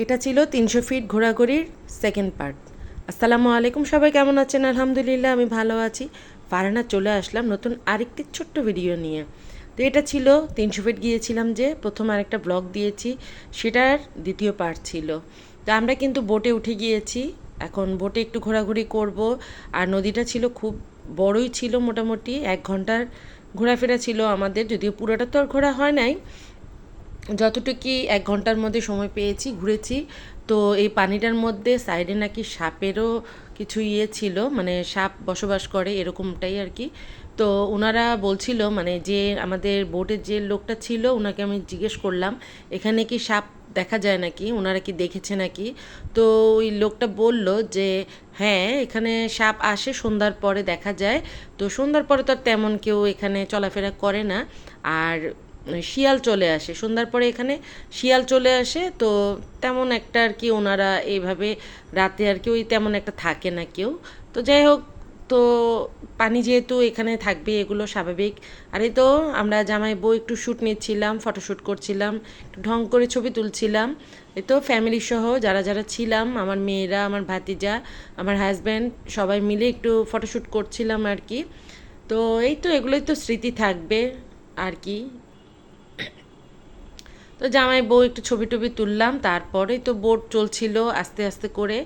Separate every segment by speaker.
Speaker 1: এটা ছিল ৩০০ ফিট ঘোরাঘুরির সেকেন্ড পার্ট। আসসালামু আলাইকুম, সবাই কেমন আছেন? আলহামদুলিল্লাহ আমি ভালো আছি। ফারহানা চলে আসলাম নতুন আরেকটি ছোট্ট ভিডিও নিয়ে। তো এটা ছিল ৩০০ ফিট গিয়েছিলাম, যে প্রথম আরেকটা ব্লগ দিয়েছি, সেটার দ্বিতীয় পার্ট ছিল। তো আমরা কিন্তু বোটে উঠে গিয়েছি, এখন বোটে একটু ঘোরাঘুরি করব। আর নদীটা ছিল খুব বড়ই ছিল, মোটামুটি ১ ঘন্টার ঘোরাফেরা ছিল আমাদের, যদিও পুরোটা তো আর ঘোরা হয় নাই, যতটুকু ১ ঘন্টার মধ্যে সময় পেয়েছি ঘুরেছি। তো এই পানিটার মধ্যে সাইডে নাকি সাপেরও কিছু ছিল, মানে সাপ বসবাস করে এরকমটাই আর কি। তো ওনারা বলছিল, মানে যে আমাদের বোটের যে লোকটা ছিল ওনাকে আমি জিজ্ঞেস করলাম এখানে কি সাপ দেখা যায় নাকি, ওনারা কি দেখেছে নাকি। তো ওই লোকটা বলল যে হ্যাঁ, এখানে সাপ আসে সন্ধ্যার পরে দেখা যায়। তো সন্ধ্যার পরে তো আর তেমন কেউ এখানে চলাফেরা করে না। আর শিয়াল চলে আসে সন্ধ্যার পরে, এখানে শিয়াল চলে আসে। তো তেমন একটা আর কি ওনারা এইভাবে রাতে আর কি ওই তেমন একটা থাকে না কেউ। তো যাই হোক, তো পানি যেহেতু এখানে থাকবে এগুলো স্বাভাবিক। আর এই তো আমরা জামাই বউ একটু শ্যুট নিচ্ছিলাম, ফটোশ্যুট করছিলাম, একটু ঢং করে ছবি তুলছিলাম। এই তো ফ্যামিলি সহ যারা যারা ছিলাম, আমার মেয়েরা, আমার ভাতিজা, আমার হাজব্যান্ড, সবাই মিলে একটু ফটোশ্যুট করছিলাম আর কি। তো এই তো এগুলোই তো স্মৃতি থাকবে আর কি। তো জামাই বউ একটু ছবি টবি তুললাম, তারপরেই তো বোট চলছিল আস্তে আস্তে করে।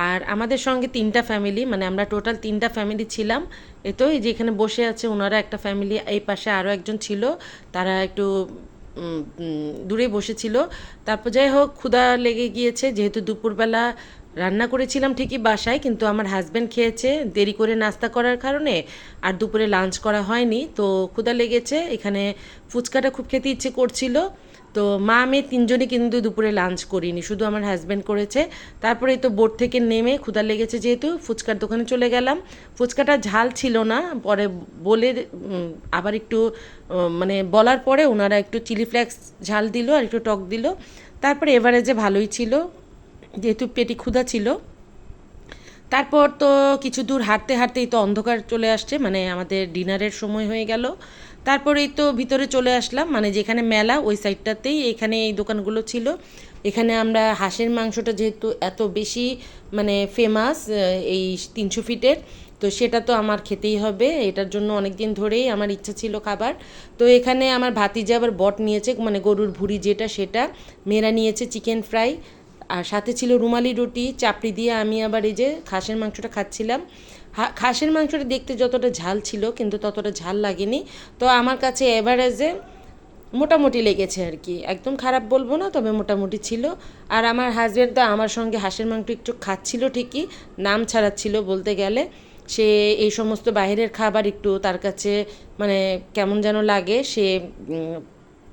Speaker 1: আর আমাদের সঙ্গে 3টা ফ্যামিলি, মানে আমরা টোটাল 3টা ফ্যামিলি ছিলাম। এই তো এই যে এখানে বসে আছে ওনারা একটা ফ্যামিলি, এই পাশে আরও একজন ছিল, তারা একটু দূরে বসেছিল। তারপর যাই হোক, ক্ষুধা লেগে গিয়েছে, যেহেতু দুপুরবেলা রান্না করেছিলাম ঠিকই বাসায়, কিন্তু আমার হাজব্যান্ড খেয়েছে দেরি করে নাস্তা করার কারণে, আর দুপুরে লাঞ্চ করা হয়নি। তো ক্ষুধা লেগেছে, এখানে ফুচকাটা খুব খেতে ইচ্ছে করছিল। তো মা মেয়ে 3জনই কিন্তু দুপুরে লাঞ্চ করিনি, শুধু আমার হাজব্যান্ড করেছে। তারপরে তো বোট থেকে নেমে ক্ষুধা লেগেছে যেহেতু ফুচকার দোকানে চলে গেলাম। ফুচকাটা ঝাল ছিল না, পরে বলে আবার একটু মানে বলার পরে ওনারা একটু চিলি ফ্লেক্স ঝাল দিল আর একটু টক দিল। তারপরে এভারেজে ভালোই ছিল, যেহেতু পেটি ক্ষুধা ছিল। তারপর তো কিছু দূর হাঁটতে হাঁটতেই তো অন্ধকার চলে আসছে, মানে আমাদের ডিনারের সময় হয়ে গেল। তারপরেই তো ভিতরে চলে আসলাম, মানে যেখানে মেলা ওই সাইডটাতেই এখানে এই দোকানগুলো ছিল। এখানে আমরা হাঁসের মাংসটা যেহেতু এত বেশি মানে ফেমাস, এই ৩০০ ফিটের, তো সেটা তো আমার খেতেই হবে, এটার জন্য অনেক দিন ধরেই আমার ইচ্ছা ছিল খাবার। তো এখানে আমার ভাতিজা আবার বট নিয়েছে, মানে গরুর ভুঁড়ি যেটা সেটা, মেয়েরা নিয়েছে চিকেন ফ্রাই, আর সাথে ছিল রুমালি রুটি চাপড়ি দিয়ে। আমি আবার এই যে খাসের মাংসটা খাচ্ছিলাম। খাসের মাংসটা দেখতে যতটা ঝাল ছিল কিন্তু ততটা ঝাল লাগেনি। তো আমার কাছে এভারেজে মোটামুটি লেগেছে আর কি, একদম খারাপ বলবো না, তবে মোটামুটি ছিল। আর আমার হাজব্যান্ড তো আমার সঙ্গে হাঁসের মাংস একটু খাচ্ছিল ঠিকই, নাম ছাড়াচ্ছিল বলতে গেলে। সে এই সমস্ত বাইরের খাবার একটু তার কাছে মানে কেমন যেন লাগে, সে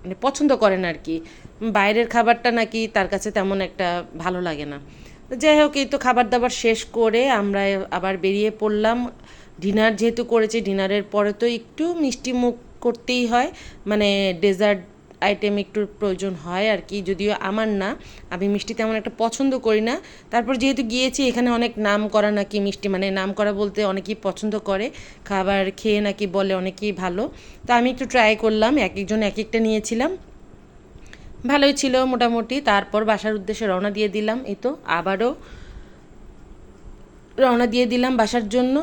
Speaker 1: মানে পছন্দ করে না আর কি। বাইরের খাবারটা নাকি তার কাছে তেমন একটা ভালো লাগে না। যাই হোক, এই তো খাবার দাবার শেষ করে আমরা আবার বেরিয়ে পড়লাম। ডিনার যেহেতু করেছি, ডিনারের পরে তো একটু মিষ্টি মুখ করতেই হয়, মানে ডেজার্ট আইটেম একটু প্রয়োজন হয় আর কি, যদিও আমার না, আমি মিষ্টি তেমন একটা পছন্দ করি না। তারপর যেহেতু গিয়েছি এখানে অনেক নাম করা নাকি মিষ্টি, মানে নাম করা বলতে অনেকেই পছন্দ করে, খাবার খেয়ে নাকি বলে অনেকেই ভালো। তো আমি একটু ট্রাই করলাম, এক একজন এক একটা নিয়েছিলাম, ভালোই ছিল মোটামুটি। তারপর বাসার উদ্দেশ্যে রওনা দিয়ে দিলাম, এই তো আবারও রওনা দিয়ে দিলাম বাসার জন্য।